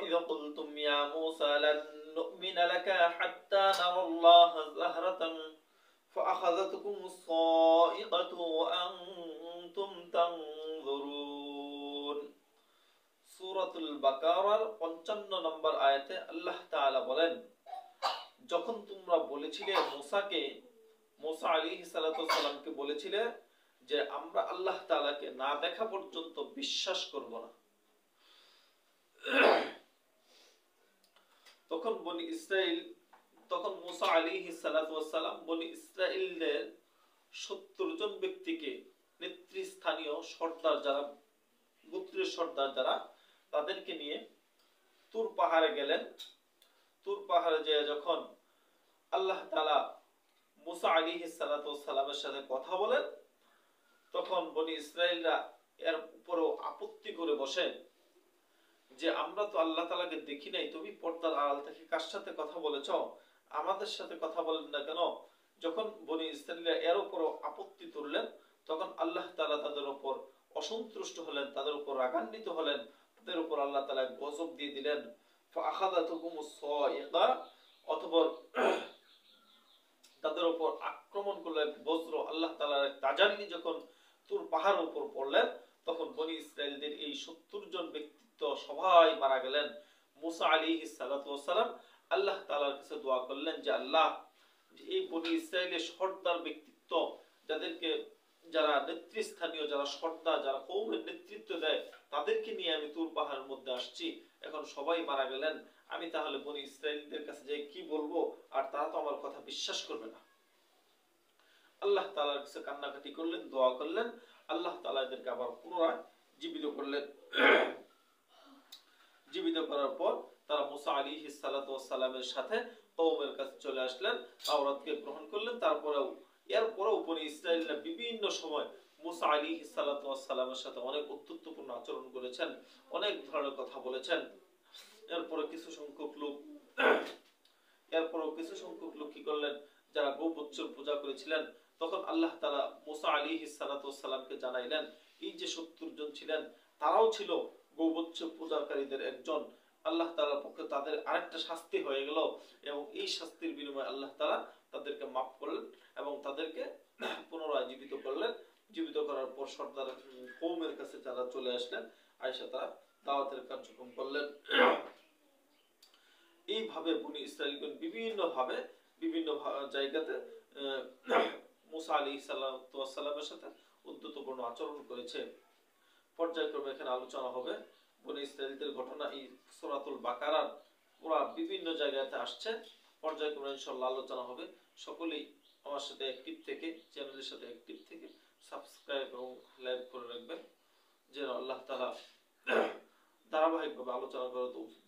وإذ قلتم يا موسى لن نؤمن لك حتى نرى الله زهرة فأخذتكم الصاعقة وأنتم تنظرون। সূরাতুল বাকারার 55 নম্বর আয়াতে আল্লাহ তাআলা বলেন, যখন তোমরা বলেছিলে মুসা আলাইহিস সালাতু ওয়াস সালামকে বলেছিলে যে আমরা আল্লাহ তাআলাকে না দেখা পর্যন্ত বিশ্বাস করব না, তখন মুসা আলাইহিস সালাতু ওয়াস সালাম বনি ইসরাঈলদের 70 জন ব্যক্তিকে, নেতৃস্থানীয় সর্দার যারা, গোত্রের সর্দার যারা, তাদেরকে নিয়ে তুর পাহাড়ে গেলেন। তুর পাহাড়ে যেয়ে যখন আল্লাহ তাআলা মুসা আলাইহিস সালাতু ওয়াস সালামের সাথে কথা বলেন, তখন বনি ইসরাঈলরা এর উপরও আপত্তি করে বসে যে আমরা তো আল্লাহ তাআলাকে দেখি নাই, তুমি পর্দার আড়াল থেকে কার সাথে কথা বলেছ, আমাদের সাথে কথা বলেন না কেন? যখন বনি ইসরাঈলরা এর উপরও আপত্তি তুললেন, তখন আল্লাহ তাআলা তাদের উপর অসন্তুষ্ট হলেন, তাদের উপর রাগান্বিত হলেন, তাদের উপর আল্লাহ তাআলা গজব দিয়ে দিলেন। ফাআখাযাতুকুমুস সাইকা, অতঃপর তাদের উপর আক্রমণ করলেন বজ্র, আল্লাহ তাআলার তাজাল্লি যখন তুর পাহাড়ের উপর পড়লেন, তখন বনি ইসরাঈলদের এই 70 জন ব্যক্তিত্ব সবাই মারা গেলেন। মুসা আলাইহিস সালাতু ওয়াস সালাম আল্লাহ তাআলার কাছে দোয়া করলেন যে আল্লাহ, এই বনি ইসরাঈলের সর্দার ব্যক্তিত্ব, যারা নেতৃস্থানীয়, যারা সর্দার, যারা কওমের নেতৃত্ব দেয়, তাদেরকে নিয়ে আমি তুর পাহাড়ের মধ্যে আসছি, এখন সবাই মারা গেলেন, আমি তাহলে বনি ইসরাঈলদের কাছে যাই কি বলবো? আর তারা তো আমার কথা বিশ্বাস করবে না। আল্লাহ তাআলার কাছে কান্নাকাটি করলেন, দোয়া করলেন, আল্লাহ তাআলা এদেরকে আবার পুনরায় জীবিত করলেন। জীবিত করার পর তারা মুসা আলাইহিস সালাতু ওয়াস সালামের সাথে কওমের কাছে চলে আসলেন, তাওরাতকে গ্রহণ করলেন। এরপরেও বনি ইসরাঈলরা বিভিন্ন সময় মুসা আলাইহিস সালাতু ওয়াস সালামের সাথে অনেক উদ্ধতপূর্ণ আচরণ করেছেন, অনেক ধরনের কথা বলেছেন। এরপরেও কিছু সংখ্যক লোক কি করলেন, যারা গো-বৎসর পূজা করেছিলেন, তখন আল্লাহ তাআলা মুসা আলাইহিস সালাতু ওয়াস সালামকে জানাইলেন এই যে 70 জন ছিলেন, তারাও ছিল গো-বৎসর পূজাকারীদের একজন। আল্লাহ তাআলার পক্ষে তাদের আরেকটা শাস্তি হয়ে গেল, এবং এই শাস্তির বিনিময়ে আল্লাহ তাআলা তাদেরকে মাফ করলেন এবং তাদেরকে পুনরায় জীবিত করলেন। জীবিত করার পর সর্দার কওমের কাছে যারা চলে আসলেন, আয়েশা তারা দাওয়াতের কার্যক্রম করলেন। এইভাবে বনি ইসরাঈলগণ বিভিন্ন জায়গাতে মুসা আলাইহিস সালাতু ওয়াস সালামের সাথে উদ্ধতপূর্ণ আচরণ করেছে। পর্যায়ক্রমে এখানে আলোচনা হবে বনি ইসরাঈলদের ঘটনা। এই সূরাতুল বাকারার পুরা বিভিন্ন জায়গাতে আসছে, পর্যায়ক্রমে ইনশাআল্লাহ আলোচনা হবে। সকলেই আমার সাথে অ্যাক্টিভ থেকে, চ্যানেলের সাথে অ্যাক্টিভ থেকে সাবস্ক্রাইব এবং লাইক করে রাখবেন, যেন আল্লাহ তাআলা ধারাবাহিকভাবে আলোচনা করার তৌফিক